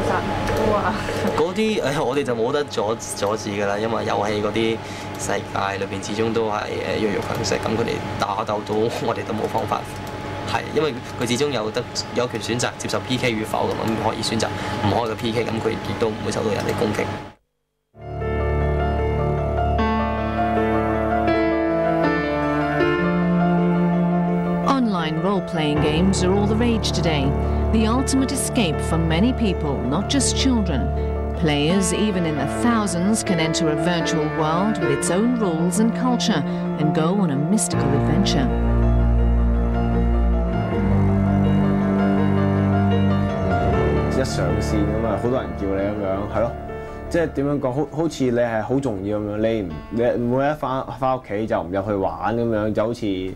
哇！嗰啲我哋就冇得阻止㗎啦，因為遊戲嗰啲世界裏邊始終都係弱肉強食，咁佢哋打鬥到我哋都冇方法。係，因為佢始終有權選擇接受 PK 與否咁可以選擇唔開個 PK，咁佢亦都唔會受到人哋攻擊。Online role-playing games are all the rage today, the ultimate escape for many people, not just children. Players, even in the thousands, can enter a virtual world with its own rules and culture and go on a mystical adventure. 一上線咁啊，好多人叫你咁樣，係咯，即係點樣講？好似你係好重要咁樣，你唔會一翻屋企就唔入去玩咁樣，就好似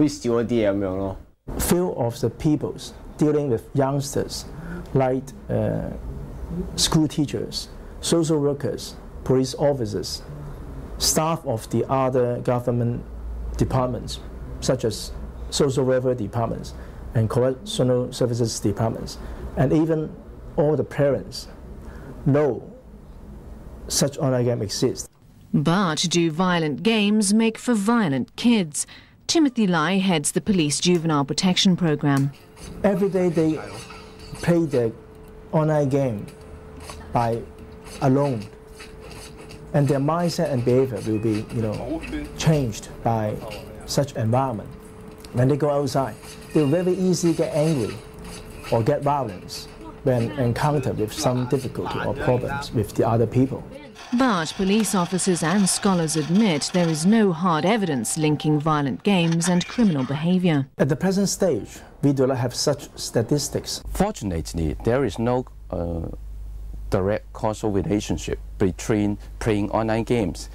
少咗啲嘢咁樣咯。Few of the peoples dealing with youngsters, like school teachers, social workers, police officers, staff of the other government departments, such as social welfare departments and correctional services departments, and even all the parents know such online game exists. But do violent games make for violent kids? Timothy Lai heads the police juvenile protection program. Every day they play the online game by alone, and their mindset and behavior will be, changed by such environment. When they go outside, they will very easily get angry or get violence when encountered with some difficulty or problems with the other people. But police officers and scholars admit there is no hard evidence linking violent games and criminal behavior. At the present stage, we do not have such statistics. Fortunately, there is no direct causal relationship between playing online games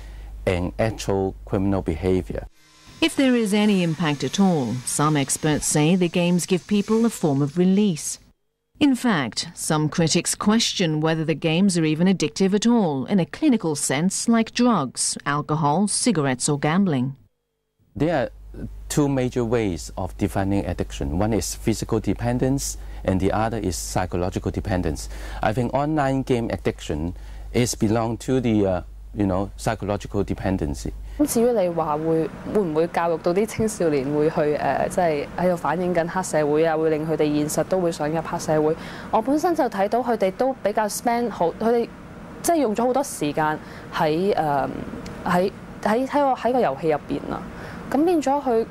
and actual criminal behavior. If there is any impact at all, some experts say the games give people a form of release. In fact, some critics question whether the games are even addictive at all, in a clinical sense, like drugs, alcohol, cigarettes or gambling. There are two major ways of defining addiction. One is physical dependence and the other is psychological dependence. I think online game addiction is belong to the psychological dependency. 咁至於你話會唔會教育到啲青少年會去即係喺度反映緊黑社會啊，會令佢哋現實都會想入黑社會？我本身就睇到佢哋都比較 spend 好，佢哋即係用咗好多時間喺個遊戲入邊啦。咁變咗佢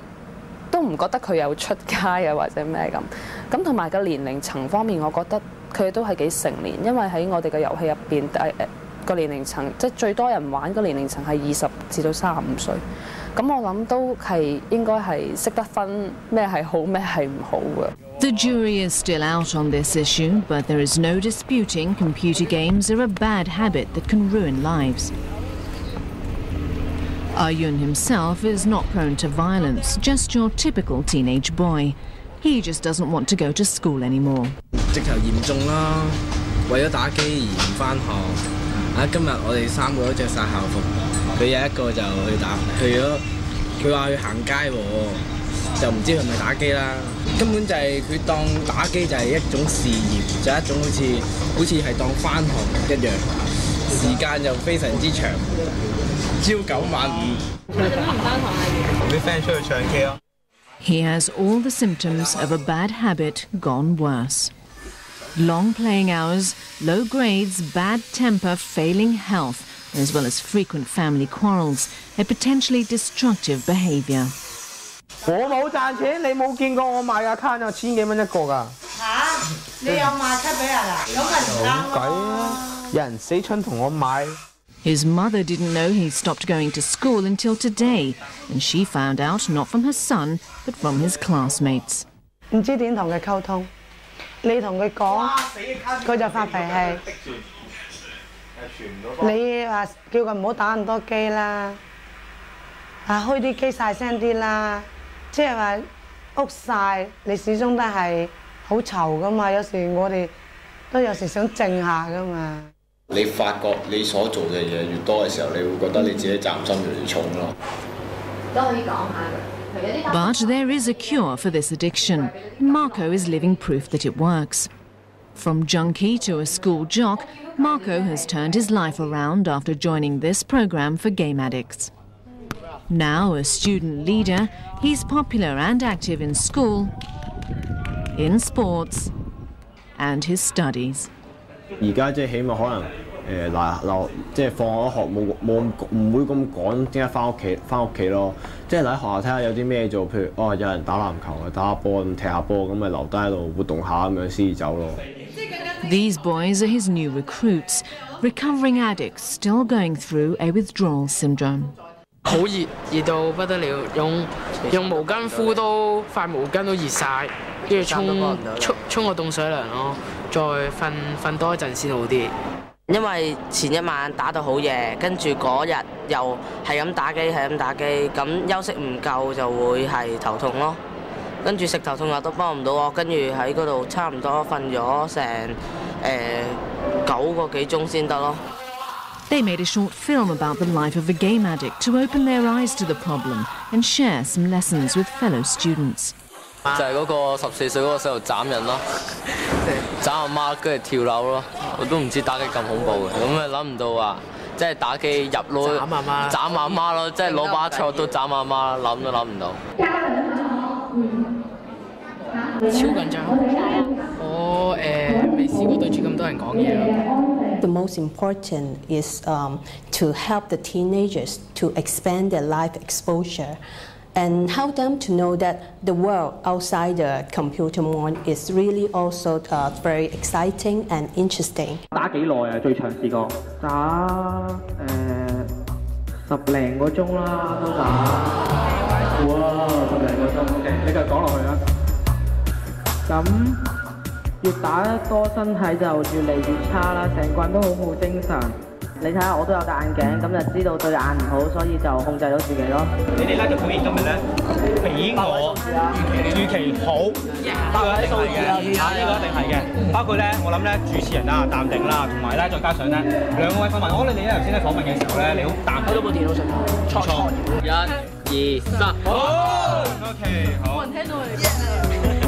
都唔覺得佢有出街啊或者咩咁。咁同埋個年齡層方面，我覺得佢都係幾成年，因為喺我哋嘅遊戲入邊個年齡層，即係最多人玩個年齡層係20至到35歲。咁我諗都係應該係識得分咩係好，咩係唔好嘅。The jury is still out on this issue, but there is no disputing computer games are a bad habit that can ruin lives. Ayun himself is not prone to violence, just your typical teenage boy. He just doesn't want to go to school anymore. 直頭嚴重啦，為咗打機而唔返學。今日我哋3個都着晒校服，佢有一個就佢話去行街喎，就唔知係咪打機啦。根本就係佢當打機就係一種事業，就係一種好似係當返學一樣，時間就非常之長，朝9晚5。你做乜唔返學啊？同啲 friend 出去唱 K 咯。He has all the symptoms of a bad habit gone worse. Long playing hours, low grades, bad temper, failing health, as well as frequent family quarrels and potentially destructive behaviour. 我冇賺錢，你冇見過我賣架卡有千幾蚊一個㗎。你有賣卡俾人啊？咁咪唔啱咯。冇計啊！有人死蠢同我買。His mother didn't know he stopped going to school until today, and she found out not from her son, but from his classmates. 唔知點同佢溝通。你同佢講，佢就發脾氣。你話叫佢唔好打咁多機啦，開啲機細聲啲啦，即係話屋曬，你始終都係好嘈噶嘛。有時我哋都有時想靜下噶嘛。你發覺你所做嘅嘢越多嘅時候，你會覺得你自己責任心越嚟越重咯。都可以講下嘅。But there is a cure for this addiction. Marco is living proof that it works. From junkie to a school jock, Marco has turned his life around after joining this program for game addicts. Now a student leader, he's popular and active in school, in sports, and his studies. 而家即係起碼可能即係放咗學唔會咁趕，點解翻屋企咯？即係喺學校睇下有啲咩做，譬如有人打籃球啊、打下波咁踢下波，咁咪留低喺度活動下咁樣先至走咯。These boys are his new recruits, recovering addicts still going through a withdrawal syndrome. 好熱到不得了，用毛巾敷都塊毛巾都熱晒，跟住沖個凍水涼咯，再瞓多一陣先好啲。因為前一晚打到好夜，跟住嗰日又係咁打機，咁休息唔夠就會係頭痛咯。跟住食頭痛藥都幫唔到我，跟住喺嗰度差唔多瞓咗成9個幾鐘先得咯。They made a short film about the life of a game addict to open their eyes to the problem and share some lessons with fellow students. 就係嗰個14歲嗰個細路斬人咯，斬阿媽跟住跳樓咯，我都唔知打機咁恐怖嘅，咁咪諗唔到話，即係打機入咯，斬阿媽咯，即係攞把鋤都斬阿媽，諗都諗唔到。超緊張，我未試過對住咁多人講嘢咯。The most important is to help the teenagers to expand their life exposure and help them to know that the world outside the computer world is really also very exciting and interesting. 打幾耐啊？最長試過打10零個鐘啦，都打。哇，10零個鐘 ，OK， 你繼續講落去啦。咁越打得多，身體就越嚟越差啦，成個人都好冇精神。你睇下，我都有戴眼鏡，咁就知道對眼唔好，所以就控制到自己咯。你哋咧嘅表現今日咧，比我預期好，呢個一定係嘅，呢個一定係嘅。包括咧，我諗咧主持人啦、淡定啦，同埋咧再加上咧兩位訪問，我覺得你咧頭先咧訪問嘅時候咧，你好淡定。開咗部電腦上，錯。1、2、3，好。OK， 好。冇人聽到你。